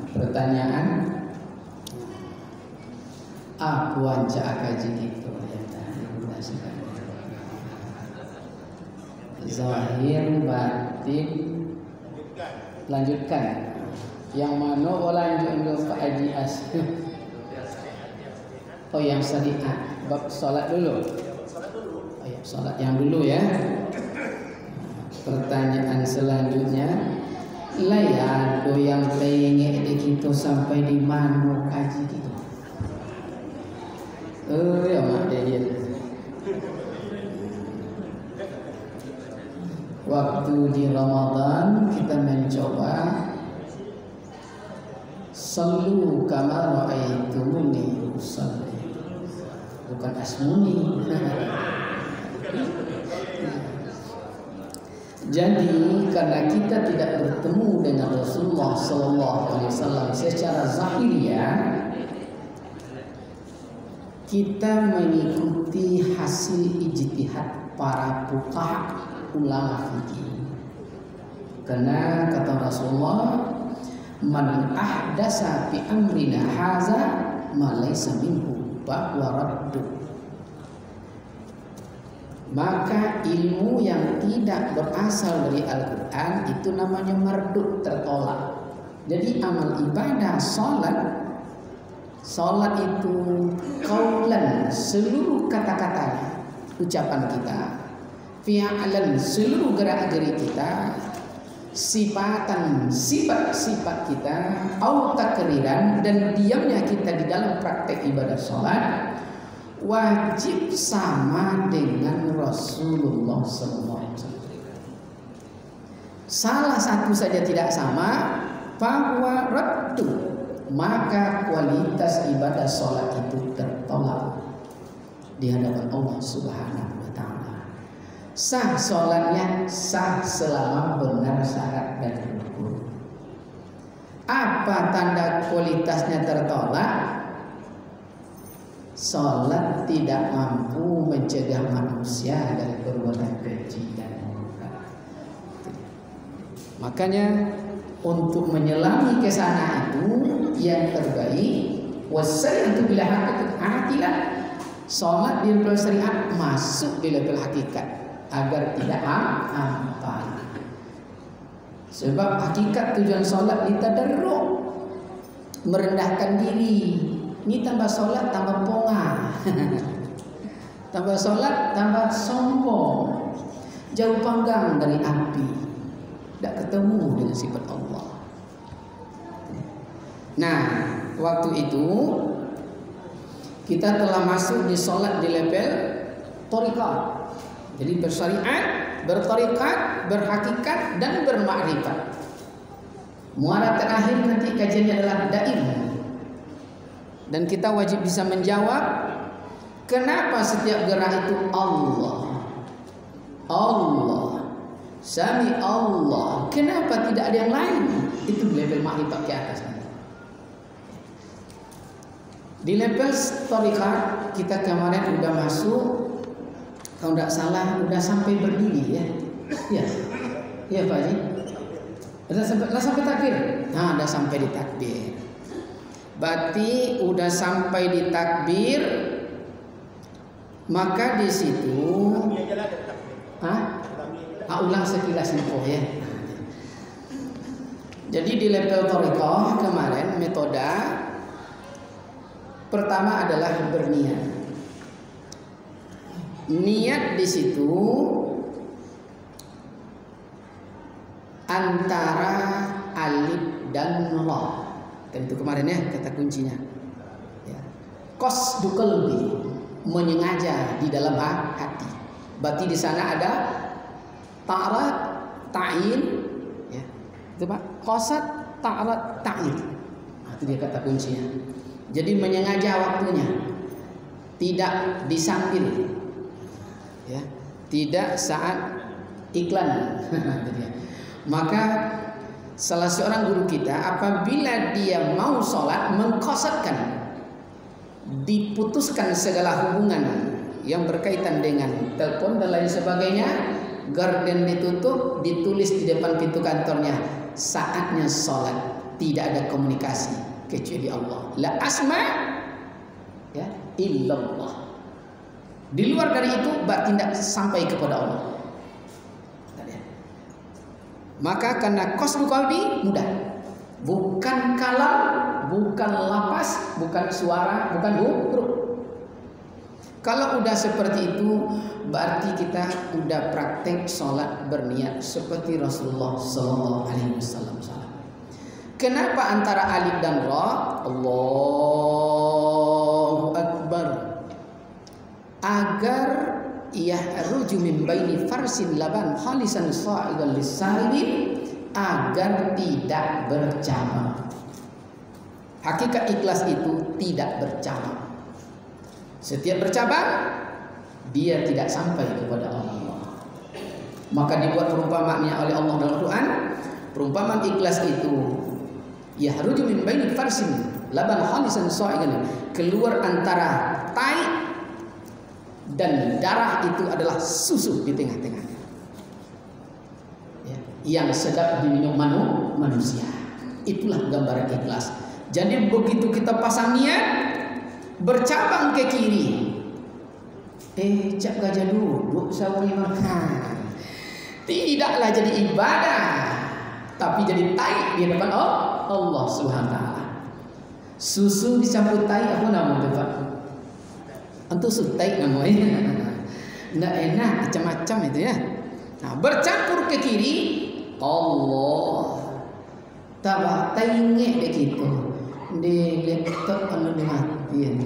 Pertanyaan aku aja kaji gitu ya, zahir batin lanjutkan yang mana lanjut ke Pak Haji As. Oh yang syariat bab salat dulu. Oh ya salat yang dulu ya. Pertanyaan selanjutnya, layado yang pengen kita sampai di mana kaji gitu. Ya mak dia. Waktu di Ramadan kita mencoba sallu kama ra'aitumuni usalli. Bukan asmuni. Jadi karena kita tidak bertemu dengan Rasulullah SAW secara zahiriyah, kita mengikuti hasil ijtihad para fuqaha ulama fikih. Karena kata Rasulullah, man ahdasa fi amrina haza ma laysa minhu bahwa raddu. Maka ilmu yang tidak berasal dari Al-Quran itu namanya mardud, tertolak. Jadi amal ibadah Salat itu qaulan, seluruh kata-katanya, ucapan kita, fi'alan, seluruh gerak-gerik kita, sifatan, sifat-sifat kita, au takriran, dan diamnya kita di dalam praktek ibadah salat wajib sama dengan Rasulullah SAW. Salah satu saja tidak sama, bahwa raddu, maka kualitas ibadah sholat itu tertolak di hadapan Allah Subhanahu wa Ta'ala. Sah sholatnya, sah selama benar syarat dan rukun. Apa tanda kualitasnya tertolak? Salat tidak mampu mencegah manusia dari perbuatan keji dan murka. Makanya untuk menyelami ke sana itu yang terbaik wasari'atu bila hakikat, salat di level syariat masuk di level hakikat agar tidak hampa. Sebab hakikat tujuan salat ditadarruk, merendahkan diri. Ini tambah sholat tambah ponga, tambah sholat tambah sombong, jauh panggang dari api, tidak ketemu dengan sifat Allah. Nah, waktu itu kita telah masuk di sholat di level thariqah. Jadi bersyariat, berthariqat, berhakikat, dan bermakrifat. Muara terakhir nanti kajiannya adalah dairah. Dan kita wajib bisa menjawab, kenapa setiap gerak itu Allah, Allah, Sami Allah, kenapa tidak ada yang lain? Itu level makrifat ke atas. Di level thariqat kita kemarin udah masuk, kalau tidak salah udah sampai berdiri ya, ya Pak Haji, udah sampai takbir, nah udah sampai di takbir. Berarti udah sampai di takbir, maka di situ, ulang sekilas info ya. Jadi di level thariqah kemarin metode pertama adalah berniat. Niat di situ antara alif dan la. Dan itu kemarin ya kata kuncinya. Ya. Qasdu qalbi, menyengaja di dalam hati. Berarti di sana ada ta'rad, ta'yin, ya. Itu Pak, qasad, ta'rad, ta'yin. Nah, itu dia kata kuncinya. Jadi menyengaja waktunya. Tidak disambil. Ya. Tidak saat iklan. Maka salah seorang guru kita apabila dia mau sholat mengqasadkan, diputuskan segala hubungan yang berkaitan dengan telepon dan lain sebagainya, garden ditutup, ditulis di depan pintu kantornya, saatnya sholat tidak ada komunikasi kecuali Allah. La asma ya illallah. Di luar dari itu bertindak sampai kepada Allah. Maka karena qasdu qalbi mudah. Bukan kalam, bukan lapas, bukan suara, bukan huruf. Kalau udah seperti itu, berarti kita udah praktek sholat berniat seperti Rasulullah Sallallahu Alaihi Wasallam. Kenapa antara alif dan ra? Allahu Akbar. Agar yahruju min baini farsin laban khalisan sa'idan lis-sa'ilin, agar tidak bercabang. Hakikat ikhlas itu tidak bercabang. Setiap bercabang dia tidak sampai kepada Allah. Maka dibuat perumpamaannya oleh Allah dalam Al-Quran. Perumpamaan ikhlas itu yahruju min baini farsin laban khalisan sa'idan, keluar antara tai dan darah itu adalah susu di tengah-tengahnya, ya, yang sedap diminum manusia. Itulah gambaran ikhlas. Jadi begitu kita pasang niat bercabang ke kiri, cap gajah duduk sawi makan, tidaklah jadi ibadah, tapi jadi tai di depan Allah Subhanahu wa taala. Susu dicampur tai apa namanya Pak? Untuk sutai namanya. Nggak enak macam-macam itu ya. Nah, bercampur ke kiri Allah. Tabah tainge begitu. Di laptop anu dimatiin.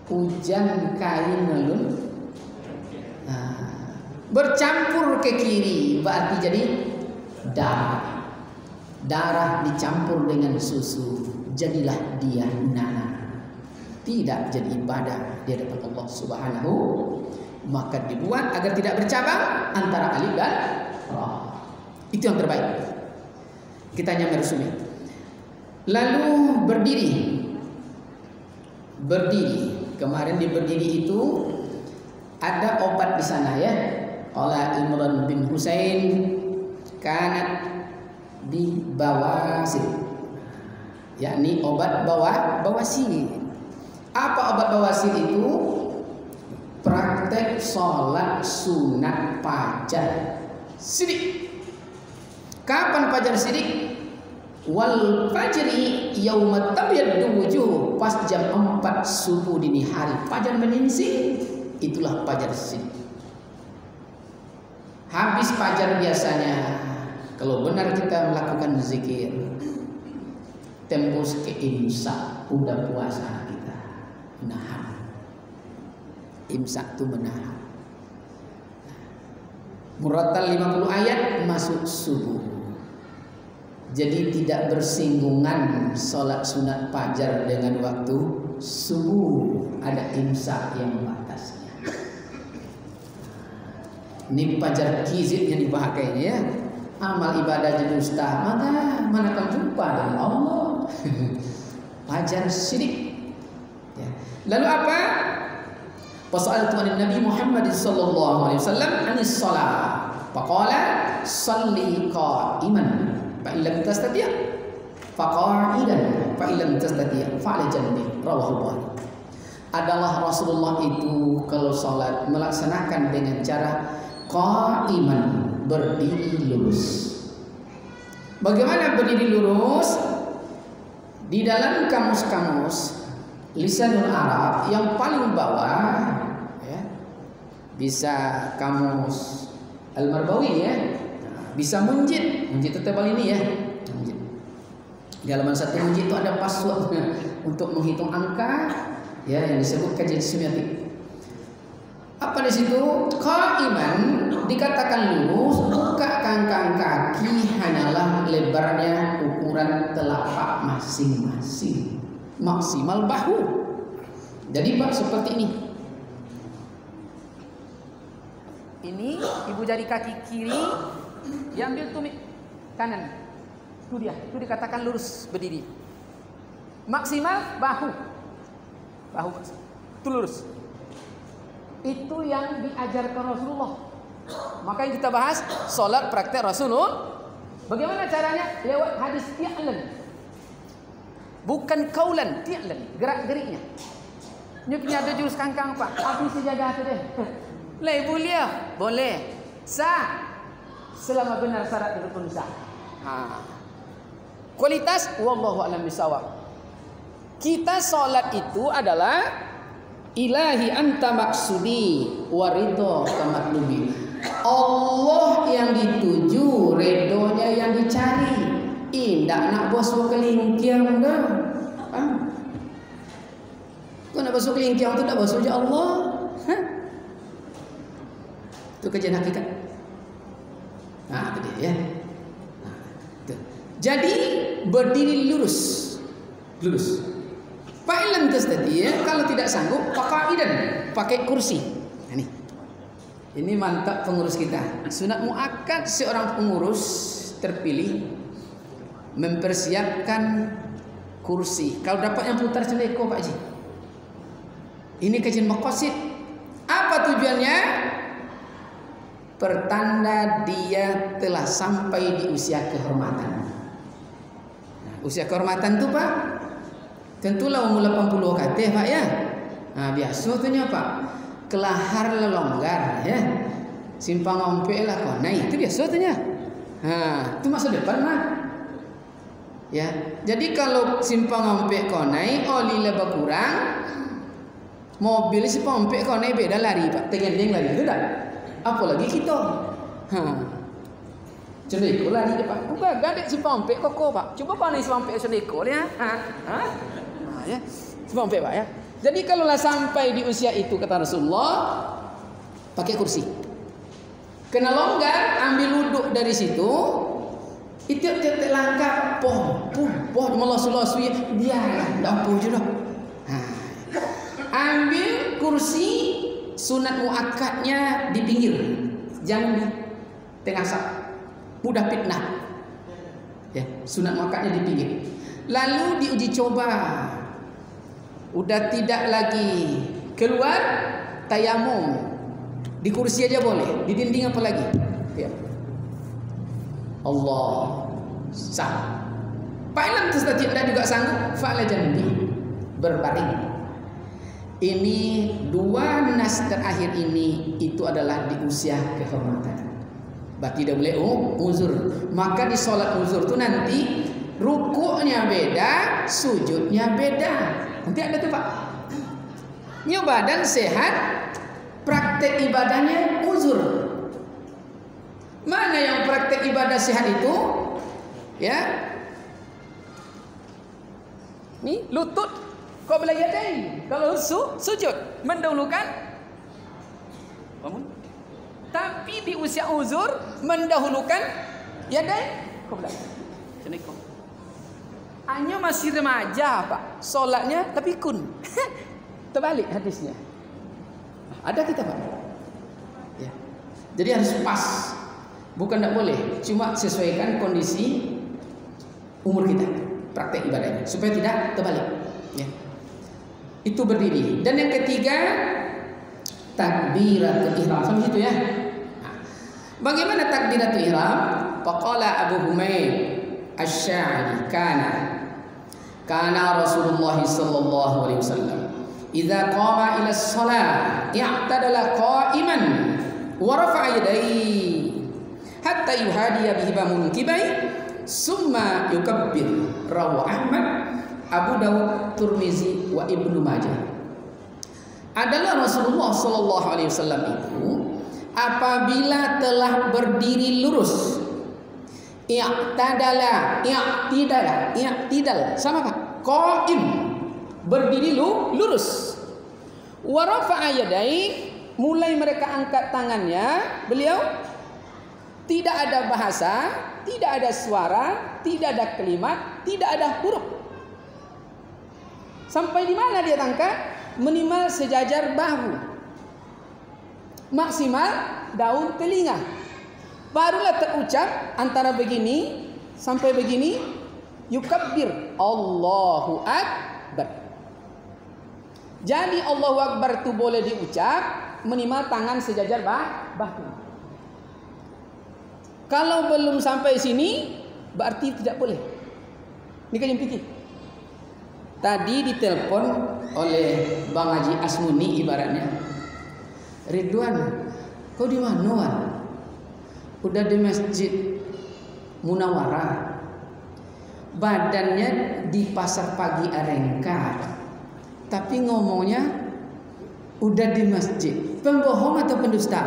Hujan kain alun. Nah, bercampur ke kiri berarti jadi darah. Darah dicampur dengan susu, jadilah dia nana. Tidak jadi ibadah di hadapan Allah Subhanahu. Maka dibuat agar tidak bercabang antara alif dan ra. Itu yang terbaik. Kita hanya meresumi. Lalu berdiri. Berdiri. Kemarin di berdiri itu ada obat di sana ya. Qala Imran bin Husain kanat di bawasir. Yakni obat bawasir. Apa obat bawasir itu? Praktek sholat sunat fajar sidik. Kapan fajar sidik? Wal fajri yaumat tabyaddu wujuh, pas jam 4 subuh dini hari fajar menyingsing, itulah fajar sidik. Habis fajar biasanya kalau benar kita melakukan zikir tembus ke imsak, udah puasa kita menahan. Imsak itu menahan. Murattal 50 ayat masuk subuh. Jadi tidak bersinggungan sholat sunat fajar dengan waktu subuh. Ada imsak yang membatasnya. Ini fajar kizit yang dipakainya ya. Amal ibadah jadi ustaz, maka mana akan jumpa dengan Allah. Fajar sidik. Ya. Lalu apa? Pasal Tuhan Nabi Muhammad sallallahu alaihi wasallam anis shalah. Faqala shalli qa'iman fa illam tastati' fa qa'idan fa illam tastati' fa 'ala janbi. Rawahu Bukhari. Adalah Rasulullah itu kalau salat melaksanakan dengan cara qa'iman, berdiri lurus. Bagaimana berdiri lurus? Di dalam kamus-kamus Lisanul Arab yang paling bawah ya, bisa kamus Al-Marbawi ya, bisa Munjid itu tebal ini ya. Munjid. Di halaman 1 Munjid itu ada passwordnya untuk menghitung angka ya, yang disebut kajian semiotik. Apa di situ? Qa'iman dikatakan lurus, buka kangkang kaki hanyalah lebarnya ukuran telapak masing-masing, maksimal bahu. Jadi Pak seperti ini. Ini ibu jari kaki kiri, diambil tumit kanan. Itu dia, itu dikatakan lurus berdiri. Maksimal bahu. Bahu itu lurus. Itu yang diajarkan Rasulullah. Maka yang kita bahas salat praktek Bagaimana caranya? Lewat hadis fi'lan. Bukan kaulan, fi'lan, gerak-geriknya. Ini punya ada jurus kangkang Pak. Habis sejadah tu dia. Boleh, boleh. Sah. Selama benar syarat itu pun sah. Kualitas wallahu a'lam bishawab. Kita solat itu adalah ilahi anta maksudi wa ridho kamatlubi. Allah yang dituju, redonya yang dicari. Indak nak bosok kelingkiang dah. Kau nak bosok kelingkiang tu nak bosok je Allah. Itu kajian hakikat. Itu dia ya. Jadi berdiri lurus. Fa'ilan tastati ya, kalau tidak sanggup pakai kursi. Ini mantap pengurus kita. Sunat muakkad seorang pengurus terpilih mempersiapkan kursi. Kalau dapat yang putar celeko Pak Ji. Ini kajian maqasid. Apa tujuannya? Pertanda dia telah sampai di usia kehormatan. Usia kehormatan tu Pak, tentulah umur 80 kata Pak ya. Biasa tu nya Pak. Kelahar lelonggar ya. Simpang ompek lah kau. Itu biasa tu nya. Itu masa depan mah. Ya, jadi kalau simpang ompek kau naik, oli lebih kurang, mobil simpang ompek kau naik beda lari Pak, tengendeng lari itu dah. Apalagi kita, celeko lari depan. Bukan gadek simpang ompek koko Pak. Cuba pandai simpang ompek celeko dia. Ya, simpang ompek Pak ya. Jadi kalau lah sampai di usia itu kata Rasulullah, pakai kursi. Kena longgar, ambil wuduk dari situ. Tiap-tiap langkah poh melos-los biarlah dah poh je dah. Ambil kursi sunat muakkadnya di pinggir, jangan di tengah saf. Mudah fitnah. Ya, sunat muakkadnya di pinggir. Lalu diuji coba. Udah tidak lagi keluar tayamum. Di kursi aja boleh, di dinding apa lagi? Ya. Allah sah. Fa'ilam tastati' juga sanggup fa'ala janbi, berbaring. Ini dua nas terakhir ini itu adalah di usia kehormatan. Berarti tidak boleh uzur. Maka di sholat uzur itu nanti rukuknya beda, sujudnya beda. Nanti ada tuh Pak. Nyo badan sehat, praktek ibadahnya uzur. Mana yang praktek ibadah sehat itu? Ya. Nih lutut qabla yadain. Kalau sujud mendahulukan bangun. Tapi di usia uzur mendahulukan yadain qabla. Assalamualaikum. Hanya masih remaja Pak. Solatnya tapi kun. Terbalik hadisnya. Ada kita Pak. Ya. Jadi harus pas. Bukan tidak boleh, cuma sesuaikan kondisi umur kita, praktek ibadahnya supaya tidak terbalik. Ya. Itu berdiri. Dan yang ketiga takbiratul ihram. Sampai situ ya. Bagaimana takbiratul ihram? Faqala Abu Humaid Asy-Sya'ri kana Rasulullah sallallahu alaihi wasallam idza qama ila shalah i'tadala qa'iman wa rafa'a yadayhi hatta yuhadiya bihima munkibai summa yukabbir. Rawahu Ahmad, Abu Dawud, Tirmizi wa Ibnu Majah. Adalah Rasulullah sallallahu alaihi wasallam itu apabila telah berdiri lurus, i'tidal sama Pak, qaim, berdiri lurus, wa rafa'a yadayhi, mulai mereka angkat tangannya, beliau tidak ada bahasa, tidak ada suara, tidak ada kalimat, tidak ada huruf. Sampai di mana dia angkat? Minimal sejajar bahu, maksimal daun telinga. Barulah terucap antara begini sampai begini, yukabbir, Allahu Akbar. Jadi Allahu Akbar itu boleh diucap minimal tangan sejajar bahu. Kalau belum sampai sini berarti tidak boleh. Ini kan yang pikir. Tadi ditelepon oleh Bang Haji Asmuni ibaratnya. Ridwan, kau di mana Wan? Udah di Masjid Munawarah. Badannya di Pasar Pagi Arengka. Tapi ngomongnya udah di masjid. Pembohong atau pendusta?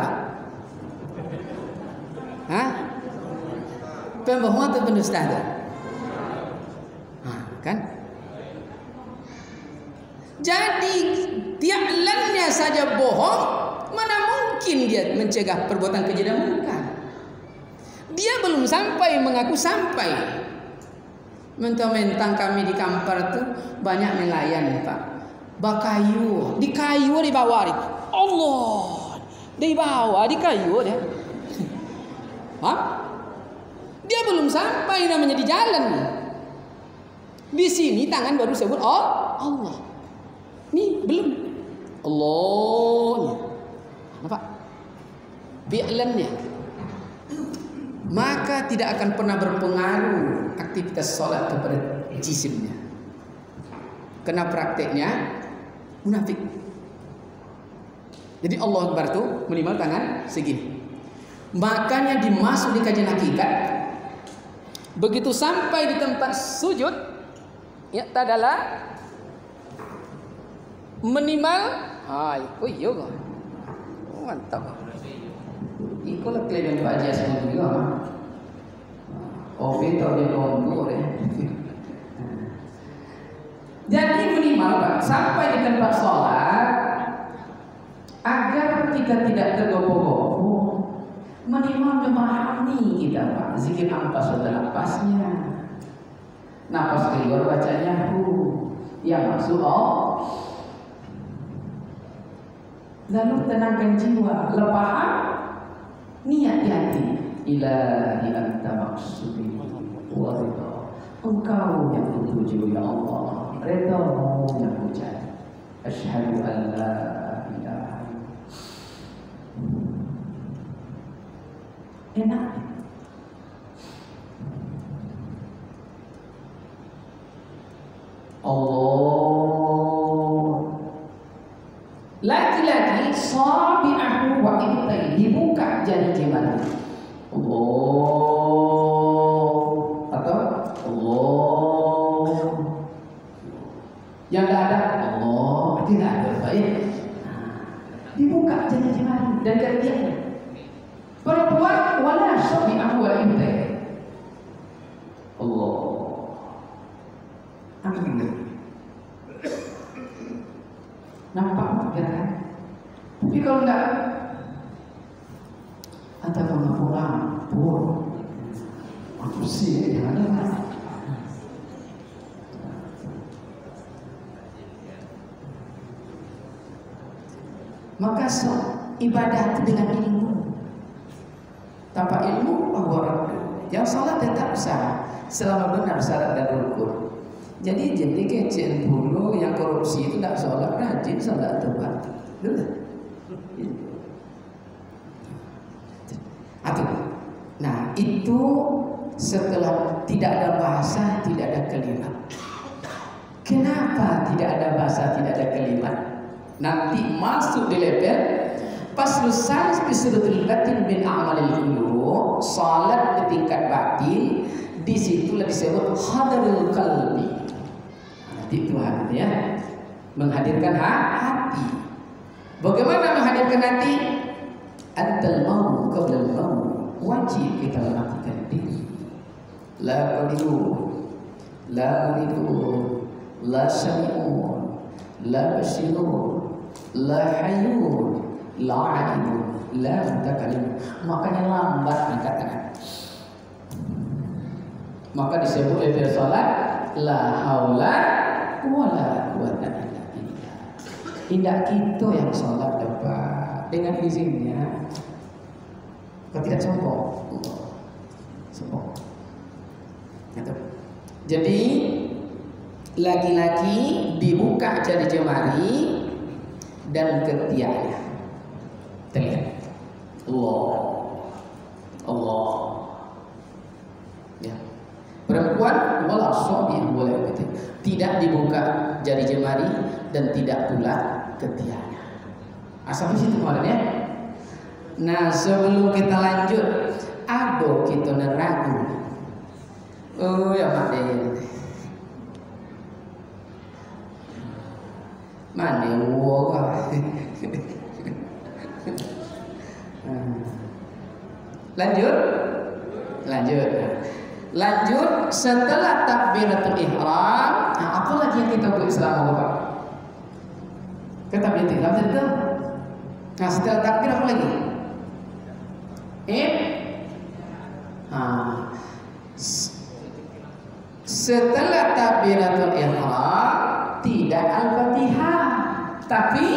Hah? Pembohong atau pendusta? Kan? Jadi tiaklannya saja bohong, mana mungkin dia mencegah perbuatan keji dan munkar? Dia belum sampai mengaku sampai. Mentang-mentang kami di Kampar tuh banyak nelayan, Pak. Bakayu, di kayu di bawah itu. Allah, di bawah di kayu dia. Hah? Dia belum sampai namanya di jalan. Di sini tangan baru sebut Allah. Nih belum. Allahnya. Apa? Bi'lannya. Maka tidak akan pernah berpengaruh aktivitas sholat kepada jisimnya. Kena prakteknya munafik. Jadi Allah Akbar itu minimal tangan segini. Makanya dimasuk di kajian hakikat. Begitu sampai di tempat sujud, ya tadalah minimal. Oh iya kok. Mantap. Ikulah klaim Pak Haji Asmuni juga. Oke, tahu dia ngomong ya. Jadi minimal Pak, sampai di tempat sholat agar kita tidak tergopoh-gopoh, minimal memahami kita Pak, zikir ampas sudah napasnya, napas keluar bacanya yang masuk lalu tenangkan jiwa, lepahkan niat di hati. Ilahi anta maksudi wa ridha. Engkau yang kutuju ya Allah, ridhamu yang kucari. Asyhadu an la ilaha illallah. Enak. Allah. Laki-laki sabi'ahu wa ibtayhi, dibuka jari jemari. Allah atau Allah yang tidak ada Allah tidak ada baik. Dibuka jari jemari dan kerjanya. Perempuan wala sabi'ahu wa ibtayhi. Allah. Amin. Nampak kan? Tapi kalau enggak, atau kalau pulang, aku sih jangan ada. Maka ibadah dengan ilmu. Tanpa ilmu, yang salat tetap sah selama benar syarat dan rukun. Jadi kecil dulu yang korupsi itu tidak sholat, rajin sholat tepat. Nah itu setelah tidak ada bahasa, tidak ada kalimat. Kenapa tidak ada bahasa, tidak ada kalimat? Nanti masuk di level paslusan bisudul batin bin amalil qulub, salat di tingkat batin, disitulah disebut hadarul qalbi. Tuhan ya menghadirkan hati. Bagaimana menghadirkan hati? Antal mau qabla al-maut, wajib kita melakukan diri. La qadiru, la uridu, la sami'un, la basirun, la hayyun, la alim, la mutakalim. Makanya lambat angkat tangan. Maka disebut level salat la haula wala quwata illa billah. Tidak kita yang sholat dapat dengan izinnya. Kau tidak sombong. Sombong. Jadi laki-laki dibuka jari jemari dan ketiaknya. Terlihat. Allah. perempuan wala asabi wala ibti. Tidak dibuka jari jemari dan tidak pula ketiaknya. Sampai situ kemarin ya. Nah, sebelum kita lanjut, ado kita neragu. Oh ya Pak Deh. Mana wo? Lanjut setelah takbiratul ihram. Nah, apa lagi yang kita buat selama Bapak? Takbiratul ihram itu. Nah, setelah takbir apa lagi? Setelah takbiratul ihram tidak al-Fatihah, tapi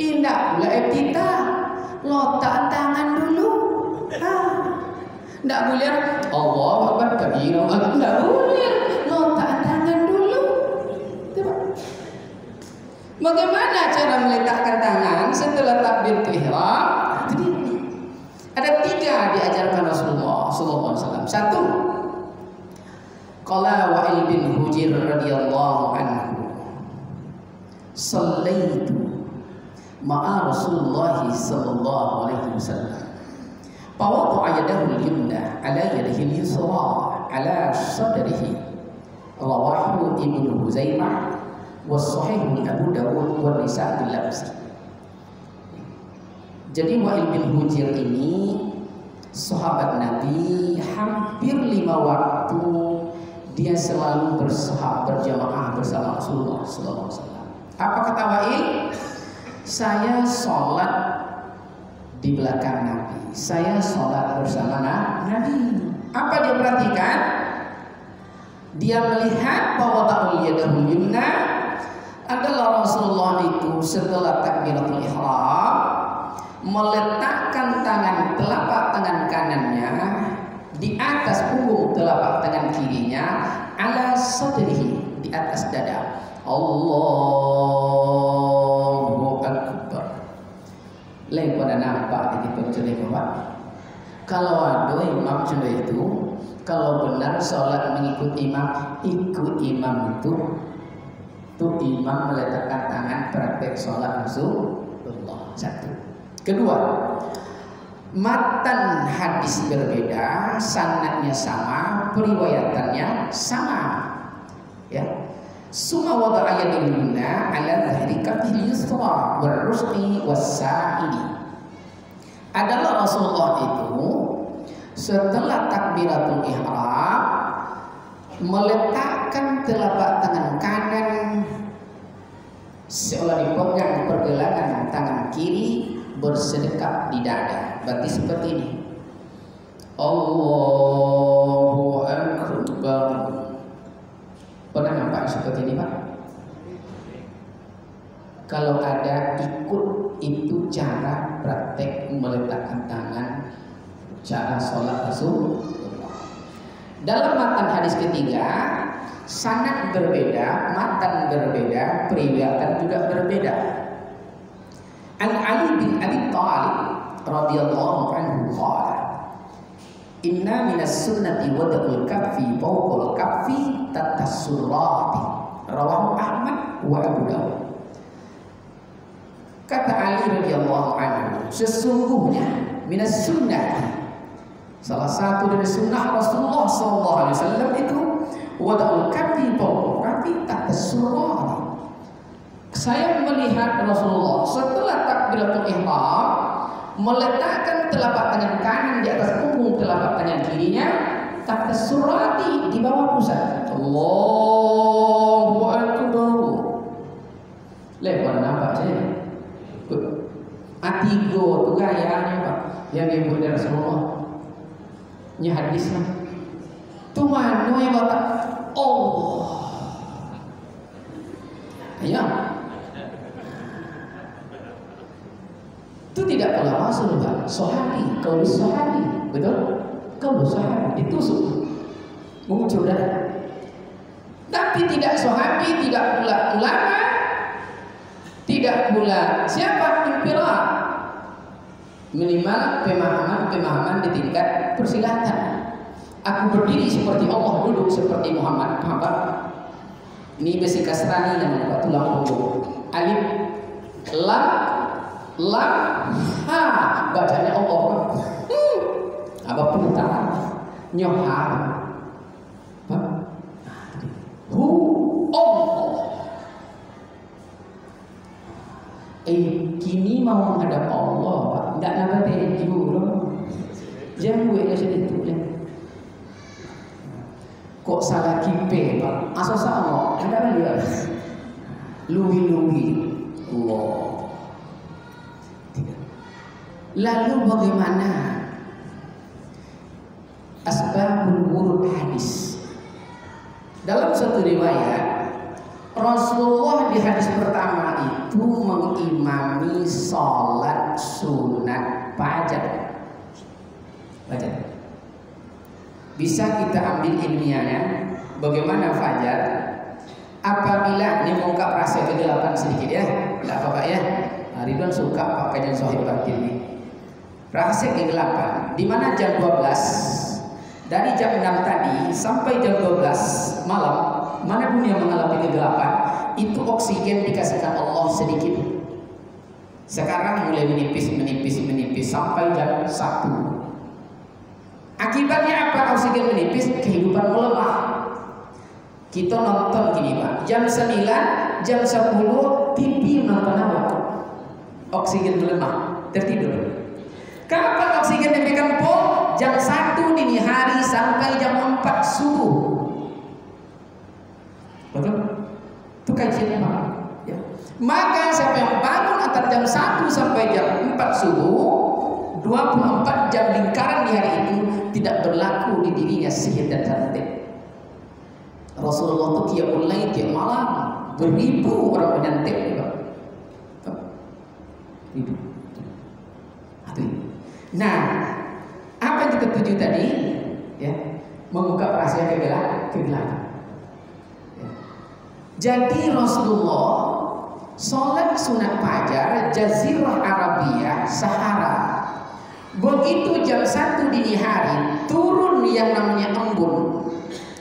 indah pula iftitah. Letak tangan dulu. Tidak boleh Allahu Akbar kabira. Tidak boleh. Letak tangan dulu. Bagaimana cara meletakkan tangan setelah takbir ihram? Ada 3 diajarkan Rasulullah SAW. 1, qala Wa'il bin Hujr radhiyallahu anhu, sallaitu ma'a Rasulullah sallallahu alaihi wasallam. Fawada'a yadahu al-yumna ala yadihi al-yusra ala sadrihi. Rawahu Ibnu Huzaimah wa sahih Abu Dawud wa Nisa' bil-Labsi. Jadi Wa'il bin Hujr ini sahabat Nabi, hampir 5 waktu dia selalu berjamaah bersama Rasulullah sallallahu alaihi wasallam. Apa kata Wa'il? Saya sholat di belakang Nabi. Saya sholat bersama Nabi. Apa dia perhatikan? Dia melihat bahwa ta'ul yadahul yumna adalah Rasulullah itu setelah takbiratul ihram meletakkan telapak tangan kanannya di atas punggung telapak tangan kirinya ala sadrihi, di atas dada. Allahu Akbar. Lain pada nampak di pencelik Pak. Kalau ada imam macam itu, kalau benar sholat mengikut imam, ikut imam itu imam meletakkan tangan praktek sholat Rasulullah. 1. Kedua, matan hadis berbeda, sanadnya sama, periwayatannya sama. Ya. Summa wada'a yadahuna ala dhahri kaffil yusra warusqi wassa'idi. Adalah Rasulullah itu setelah takbiratul ihram meletakkan telapak tangan kanan seolah dipegang pergelangan tangan kiri bersedekap di dada. Berarti seperti ini. Allahu Akbar. Pernah nampak seperti ini Pak? Kalau ada, ikut itu cara praktek meletakkan tangan, cara sholat Rasulullah. Dalam matan hadis ketiga, sanad berbeda, matan berbeda, periwayatan juga berbeda. An Ali bin Abi Thalib radhiyallahu anhu qala, inna minas sunnati wada'ul kaffi fawqal kaffi tatassurrati. Rawahu Ahmad wa Abu Dawud. Kata Ali radhiyallahu anhu, sesungguhnya minas sunnati, salah satu dari sunnah Rasulullah sallallahu alaihi wasallam itu wada'ul kaffi fawqal kaffi tatassurrati. Saya melihat Rasulullah setelah takbiratul ihram meletakkan telapak tangan kanan di atas punggung telapak tangan kirinya, kata surati di bawah pusat. Allahu Akbar. Lepas nampak saya. Atigo tu gayanya Pak, yang dibuat dari Rasulullah. Nya hadisnya. Tu mana yang letak? Allah. Ya. Itu tidak pula Rasul Pak, sahabi, kaul sahabi, betul? Kaul sahabi ditusuk, mengucur darah. Tapi tidak sahabi, tidak pula ulama, tidak pula siapa impira. Minimal pemahaman di tingkat persilatan. Aku berdiri seperti Allah, duduk seperti Muhammad. Paham Pak? Ini besi kasrani namanya Pak, tulang punggung. Alif, lam, ha, bacanya Allah. Apa putar, nyoha, Pak? Hu, Allah. Kini mau menghadap Allah, Pak. Tidak nampak juga. Jangan gue kasih itu. Kok salah kipe, Pak? Asal sama, ada apa dia? Luhi-luhi. Allah. Lalu bagaimana asbabul wurud hadis? Dalam satu riwayat, Rasulullah di hadis pertama itu mengimami sholat sunat fajar. Bisa kita ambil ilmiahnya. Bagaimana fajar? Apabila ini mengungkap rahasia kegelapan sedikit ya, tidak apa-apa ya. Ridwan suka Pak kajian Shahih Batin ini. Rahasia kegelapan di mana jam 12 dari jam 6 tadi sampai jam 12 malam, mana dunia mengalami kegelapan, itu oksigen dikasihkan Allah sedikit. Sekarang mulai menipis sampai jam 1. Akibatnya apa oksigen menipis? Kehidupan melemah. Kita nonton gini Pak, jam 9, jam 10 TV nonton apa? Oksigen melemah, tertidur. Kapan oksigen diberikan pom? Jam 1 dini hari sampai jam 4 subuh. Betul? Itu kajiannya Pak. Ya. Maka siapa yang bangun antara jam 1 sampai jam 4 subuh, 24 jam lingkaran di hari itu tidak berlaku di dirinya sihir dan santet. Rasulullah itu qiyamul lail, tiap malam beribu orang menyantet. Nah, apa yang kita tuju tadi? Ya, mengungkap rahasia kegelapan. Ya. Jadi Rasulullah sholat sunat fajar Jazirah Arabia Sahara. Begitu jam 1 dini hari turun yang namanya embun,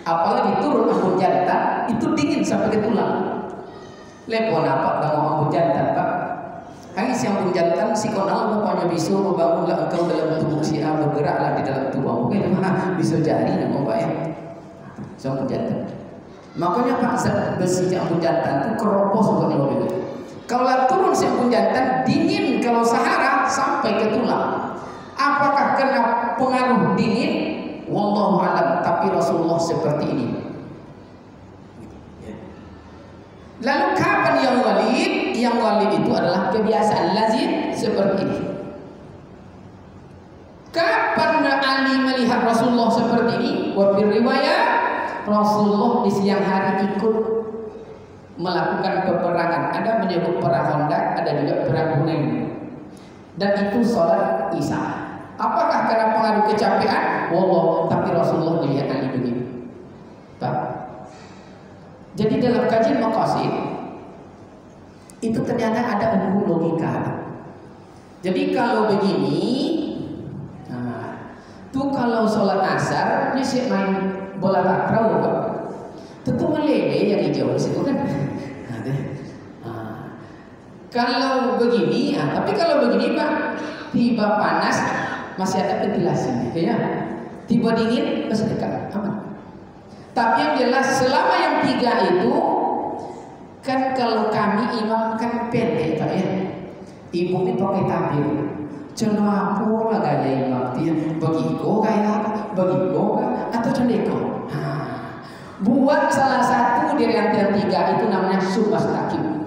apalagi turun embun jantan, itu dingin sampai ke tulang. Lepon apa kalau embun jantan Pak? Hari siang pun jantan, si konal bapaknya bisu membangunlah engkau dalam tubuh si A, bergeraklah di dalam tubuh. Mungkin bisa jadi nama Pak ya. Siang pun jantan. Makanya Pak besi siang pun jantan itu keropos bukan mobil. Kalau turun siang pun jantan dingin, kalau Sahara sampai ke tulang. Apakah kena pengaruh dingin? Wallahu a'lam. Tapi Rasulullah seperti ini. Lalu kapan yang walid? Yang walid itu adalah kebiasaan lazim seperti ini. Kapan Ali melihat Rasulullah seperti ini? Wafir riwayat Rasulullah di siang hari ikut melakukan peperangan. Ada menyebut perang Khandaq, ada juga perang Hunain. Dan itu sholat Isya. Apakah karena pengaruh kecapean? Wallah, tapi Rasulullah melihat Ali begini. Tak. Jadi dalam kajian maqasid itu ternyata ada umum logika. Jadi kalau begini, tuh kalau sholat asar ini sih main bola takraw, tentu meleleh yang hijau di situ kan. Kalau begini, tapi kalau begini Pak, tiba panas masih ada ventilasinya, ya. Tiba dingin masih dekat, aman. Tapi yang jelas selama yang 3 itu kan kalau kami imam kan pendek Pak ya. Ibu ini pakai tabir. Cenah pula gaya imam dia begitu kayak begitu atau cendeko. Buat salah satu dari antara 3 itu namanya subastaqim.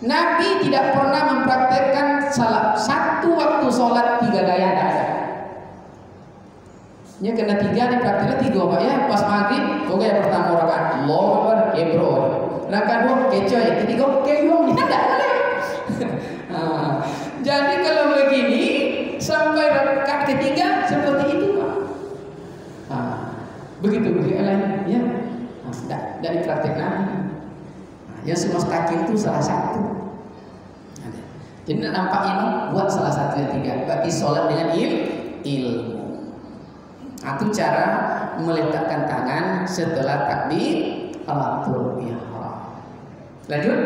Nabi tidak pernah mempraktekkan salah satu waktu sholat 3 gaya ada. Ya kena 3 dipraktekkan 3 Pak ya. Pas maghrib, oke pertama rakaat Allahu Akbar, kebro. Rakaat 2 kecoy, ketiga keyong ada. Jadi kalau begini sampai rakaat ketiga seperti itu Pak. Begitu lain ya. Tidak dipraktekkan. Yang subastaqim itu salah satu. Jadi nampak ini buat salah satu yang 3. Berarti sholat dengan ilmu. Itu cara meletakkan tangan setelah takbiratul ihram. Lanjut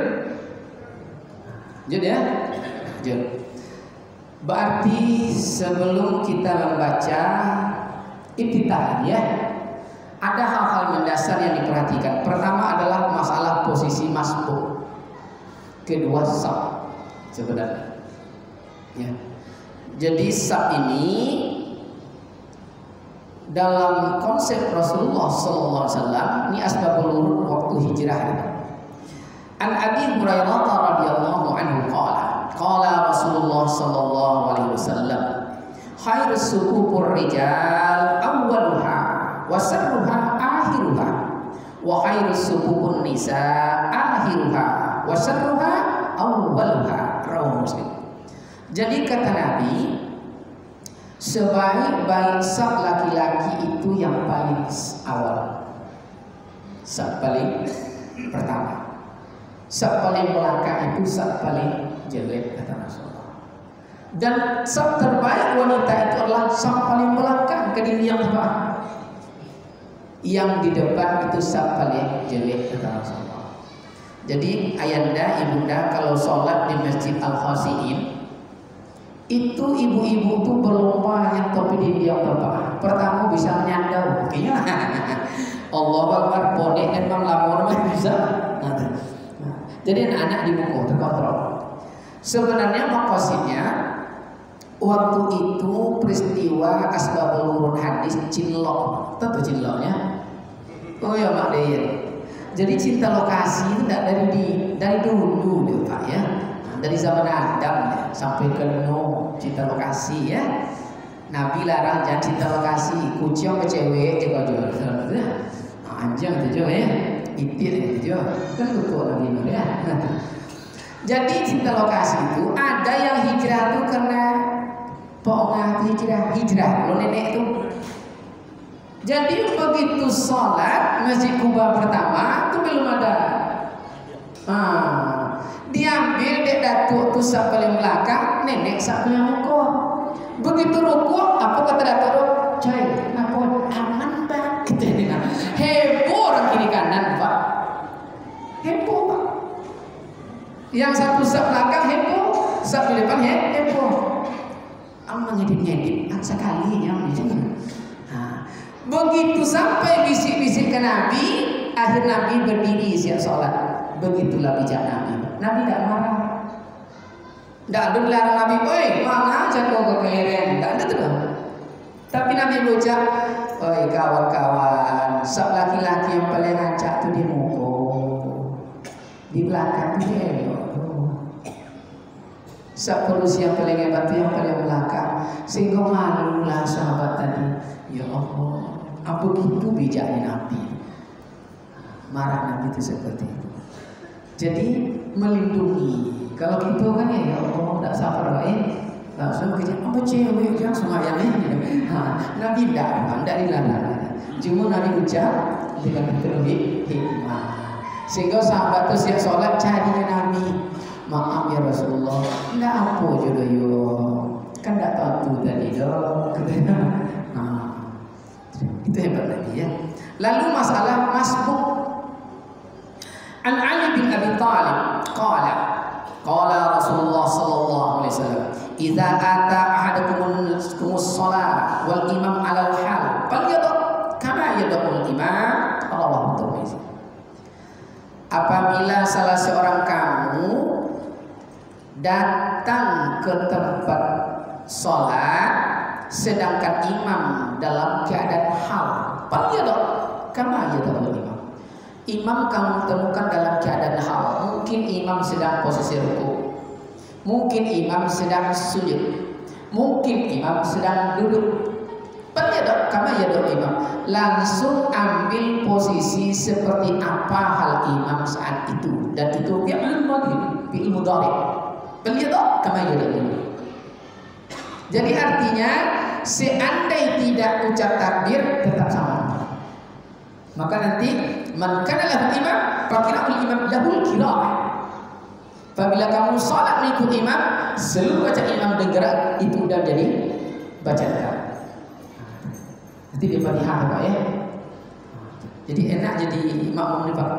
ya. Lanjut. Berarti sebelum kita membaca iftitah ya, ada hal-hal mendasar yang diperhatikan. Pertama adalah masalah posisi masbuk. Kedua saf sebenarnya. Ya. Jadi saf ini dalam konsep Rasulullah SAW ini asbabul wurud waktu hijrah. An Abi Hurairah radhiyallahu anhu qala Rasulullah sallallahu alaihi wasallam khairus suhufur rijal awwaluha wa sharruha akhiruha wa khairus suhufun nisa akhiruha wa sharruha awwaluha. Rawahu Muslim. Jadi kata Nabi, sebaik-baik saf laki-laki itu yang paling awal, saf paling pertama. Saf paling belakang itu saf paling jelek kata Rasulullah. Dan saf terbaik wanita itu adalah saf paling belakang, kediri yang depan. Yang di depan itu saf paling jelek kata Rasulullah. Jadi ayanda, ibunda kalau sholat di Masjid Al-Khasi'in, itu ibu-ibu tuh berlomba yang topi di yang depan. Pertama bisa menyandau, kayaknya Allah Akbar, bonek dan manglamor bisa. Jadi anak-anak di buku terkontrol. Sebenarnya maksudnya waktu itu peristiwa asbabul wurud hadis cinlok, tentu cinloknya. Oh ya Mak Deyen. Jadi cinta lokasi itu tidak dari dulu Pak ya. Dari zaman Adam ya, sampai ke Nuh cinta lokasi ya. Nabi larang jangan cinta lokasi, kucing sama cewek juga jual. Anjing itu juga ya. Itir itu kan betul Nabi Nuh ya. Jadi cinta lokasi itu ada yang hijrah itu karena pokoknya hijrah lo nenek itu. Jadi begitu sholat Masjid Kuba pertama itu belum ada. Diambil dek datuk tu sak paling belakang, nenek sak paling rukuk. Begitu rukuk, apa kata datuk? Coy, apa aman Pak? Kita ini heboh orang kiri kanan Pak. Heboh Pak. Yang satu sak belakang heboh, sak di depan heboh. Aman ngedit sekali yang di sini. Begitu sampai bisik-bisik ke Nabi, akhir Nabi berdiri siap sholat. Begitulah bijak Nabi. Nabi tidak marah. Tidak ada dilarang Nabi, "Oi, mana aja kau ke keleren." Tidak ada tuh. Tapi Nabi berucap, "Oi kawan-kawan, sak laki-laki yang paling acak tuh di muka, di belakang tuh dia. Sak polisi yang paling hebat tuh yang paling belakang." Sehingga malulah sahabat tadi. Ya Allah, apa gitu bijaknya Nabi? Marah Nabi itu seperti itu. Jadi melindungi. Kalau gitu kan ya Allah tidak sabar langsung kerja apa cewek yang semayang ini. Nabi tidak dilarang. Cuma Nabi ucap dengan lebih hikmah. Sehingga sahabat itu siap sholat cari Nabi. Maaf ya Rasulullah, tidak apa jodoh yo. Kan tidak tahu tadi dong. Itu hebat Nabi ya. Lalu masalah masbuk. An Ali bin Abi Thalib qala Rasulullah sallallahu alaihi wasallam, "Idza ata ahadakumus shalah wal imam 'alal hal, falyadhu kama yadhul imam." Allahu Tirmizi. Apabila salah seorang kamu datang ke tempat sholat sedangkan imam dalam keadaan hal, falyadhu kama yadhul imam. Imam kamu temukan dalam keadaan hal. Mungkin imam sedang posisi rukuk, mungkin imam sedang sujud, mungkin imam sedang duduk. Pada kama yadul imam, langsung ambil posisi seperti apa hal imam saat itu, dan itu fi'il mudhari. Pada kama yadul imam. Jadi artinya seandainya tidak ucap takbir tetap sama. Maka nanti man kana lahu imam faqira'ul imam lahul qira'ah. Apabila kamu salat mengikut imam, seluruh bacaan imam dengar itu udah jadi bacaan kamu. Nanti dia Fatihah Pak ya. Jadi enak jadi makmum nih Pak.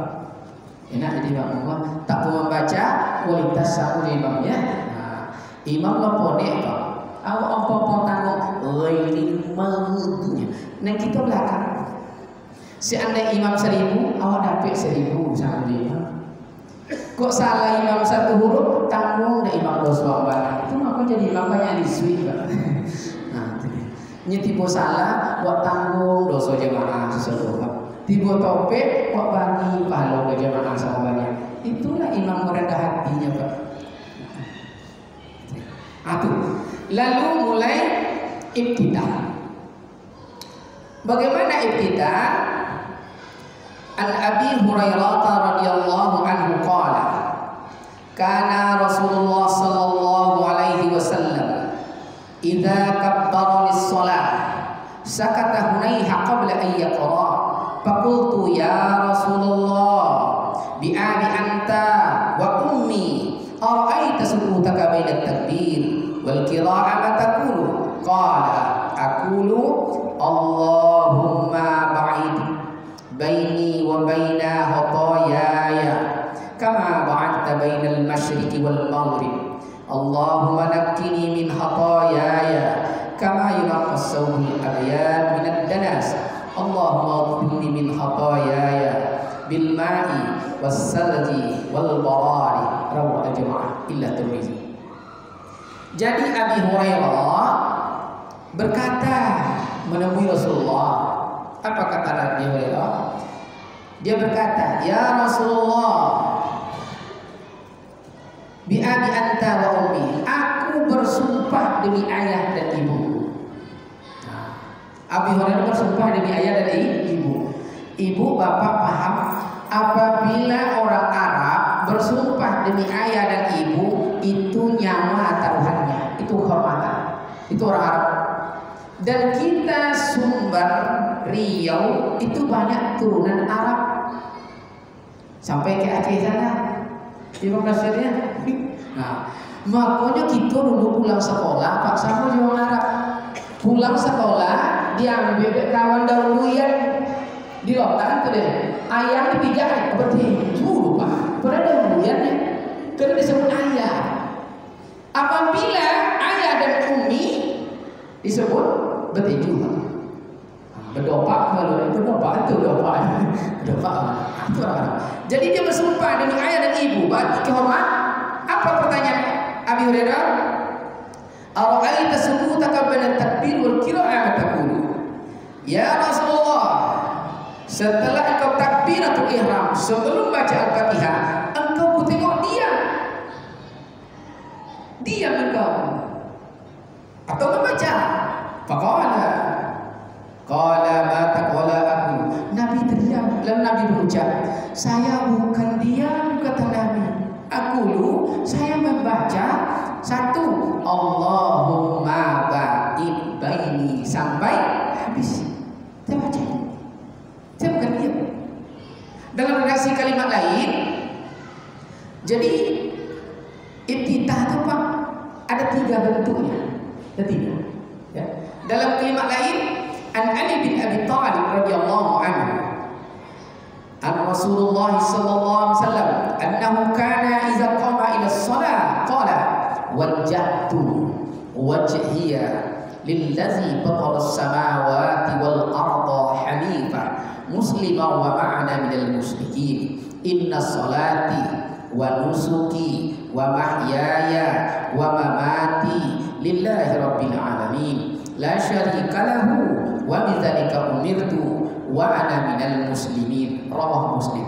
Enak jadi makmum. Tak mau membaca kualitas satu imamnya. Nah, imam lepone Pak. Awak apa-apa tanggung ghairil maghdubi. Nah kita belakang. Seandainya imam 1000, awak dapat 1000 sama dia. Kok salah imam satu huruf, tanggung deh imam dosa banyak. Itu maka jadi imam banyak disuit Pak. Nah, tiba salah, buat tanggung dosa jemaah seseorang. Tiba topik, buat bagi pahala ke jemaah sama banyak. Itulah imam merendah hatinya Pak. Atuh. Lalu mulai ibtidah. Bagaimana ibtidah? An Abi Hurairah radhiyallahu anhu qala kana Rasulullah sallallahu alaihi wasallam idza kabbara lis-shalah sakata hunayha qabla an yaqra faqultu ya Rasulullah bi abi anta wa ummi ara'aita sukutaka baina at-takbir wal qira'ah ma taqulu qala aqulu Allahumma ba'id baini wa baina khataayaya kama ba'adta bainal masyriqi wal maghrib Allahumma naqqini min khataayaya kama yunqqa as-sawbul abyad min ad-danas Allahumma ighfirli min khataayaya bil ma'i was salji wal barari rawahu al-jama'ah illa Tirmizi. Jadi Abi Hurairah berkata menemui Rasulullah. Apa kata Nabi Hurairah? Dia berkata, ya Rasulullah, bi abi anta wa ummi, aku bersumpah demi ayah dan ibu. Nah, Abi Hurairah bersumpah demi ayah dan ibu. Ibu bapak paham, apabila orang Arab bersumpah demi ayah dan ibu, itu nyawa taruhannya, itu kehormatan, itu orang Arab. Dan kita Sumber Riau itu banyak turunan Arab sampai ke Aceh sana, Imam Nasirnya. Nah, makanya kita dulu pulang sekolah Pak sama orang Arab. Pulang sekolah diambil kawan dahulu yang di lautan tuh deh. Ayam dipijak seperti dulu Pak. Pada dahulu ya, karena disebut ayah. Apabila ayah dan ummi disebut betinju. Berdopak kalau itu dopak itu dopak. Dopak itu orang. Jadi dia bersumpah demi ayah dan ibu, berarti kehormat. Apa pertanyaan Abi Hurairah? Ara'aita sukutaka baina takbir wal qira'ah taqulu. Ya Rasulullah, setelah engkau takbiratul ihram, sebelum baca Al-Fatihah, engkau kutengok diam. Diam engkau. Atau membaca. Faqala ma taqala aku. Nabi terdiam. Lalu Nabi berucap, saya bukan diam, kata Nabi. Aku saya membaca satu Allahumma ba'id baini sampai habis. Saya baca. Saya bukan diam. Dalam redaksi kalimat lain, jadi ibtidah itu Pak ada 3 bentuknya. Ada 3. Ya. Dalam kalimat lain, An Ali bin Abi Thalib radhiyallahu anhu, an Rasulullah sallallahu alaihi wasallam, annahu kana idza qama ila shalah qala wajjahtu wajhiya lillazi fatara as-samawati wal arda hanifa musliman wa ma'ana minal musyrikin inna salati wa nusuki wa mahyaya wa mamati lillahi rabbil alamin la syarika lahu wa bidzalika umirtu wa ana minal muslimin. Rawah Muslim.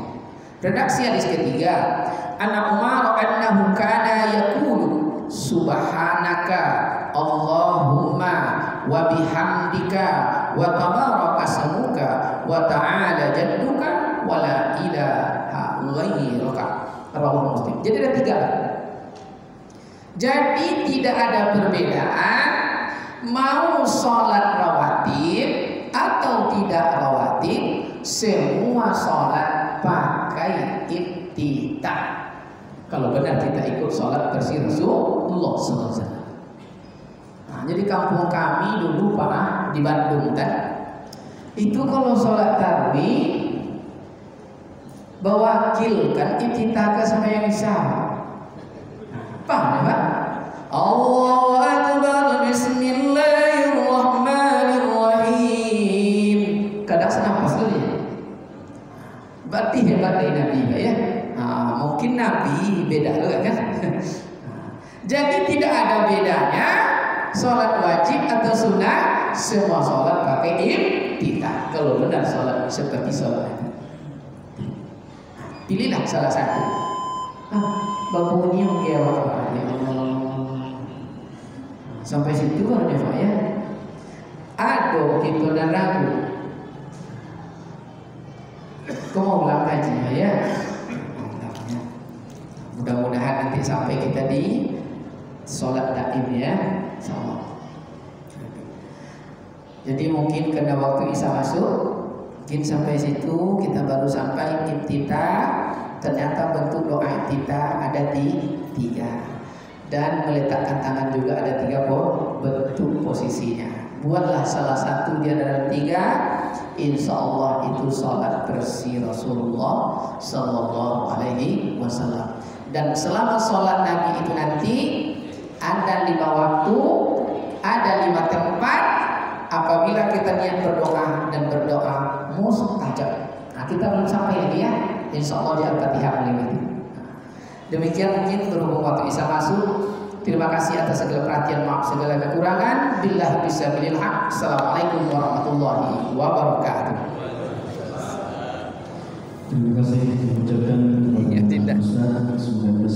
Redaksi hadis ketiga, Anna Umar annahu kana yaqulu subhanaka Allahumma wa bihamdika wa tabaraka ismuka wa ta'ala jadduka wa la ilaha ghairuka. Rawah Muslim. Jadi ada 3. Jadi tidak ada perbedaan mau sholat rawatib atau tidak rawatib, semua sholat pakai ibtidah. Kalau benar kita ikut sholat versi Rasulullah SAW. Nah, jadi kampung kami dulu Pak di Bandung kan, Itu kalau sholat tarawih mewakilkan iftitah ke sembahyang isya. Paham ya, Pak? Allahu Akbar, Bismillahirrahmanirrahim. Kadang senapas dulu ya. Berarti hebat dari Nabi ya. Mungkin Nabi beda juga kan. Jadi tidak ada bedanya sholat wajib atau sunnah, semua sholat pakai iftitah. Kalau benar sholat seperti sholat Nabi, pilihlah salah satu. Babunyi ya Allah. Sampai situ baru Pak ya. Aduh itu dan ragu. Kau mau ulang kaji ya? Mudah-mudahan nanti sampai kita di sholat daim ya, insyaallah. Jadi mungkin karena waktu isya masuk, mungkin sampai situ kita baru sampai iftitah. Ternyata bentuk doa iftitah ada tiga, dan meletakkan tangan juga ada 3 bentuk posisinya. Buatlah salah satu di antara 3, insya Allah itu sholat bersih Rasulullah Sallallahu Alaihi Wasallam. Dan selama sholat Nabi itu nanti ada 5 waktu, ada 5 tempat. Apabila kita niat berdoa dan berdoa mustajab. Nah, kita belum sampai lagi ya. Insya Allah di Al-Fatihah ini. Demikian mungkin berhubung waktu isya masuk. Terima kasih atas segala perhatian, maaf segala kekurangan. Billahi bisabilil haq. Assalamualaikum warahmatullahi wabarakatuh. Terima kasih diucapkan kepada Ustaz. Semoga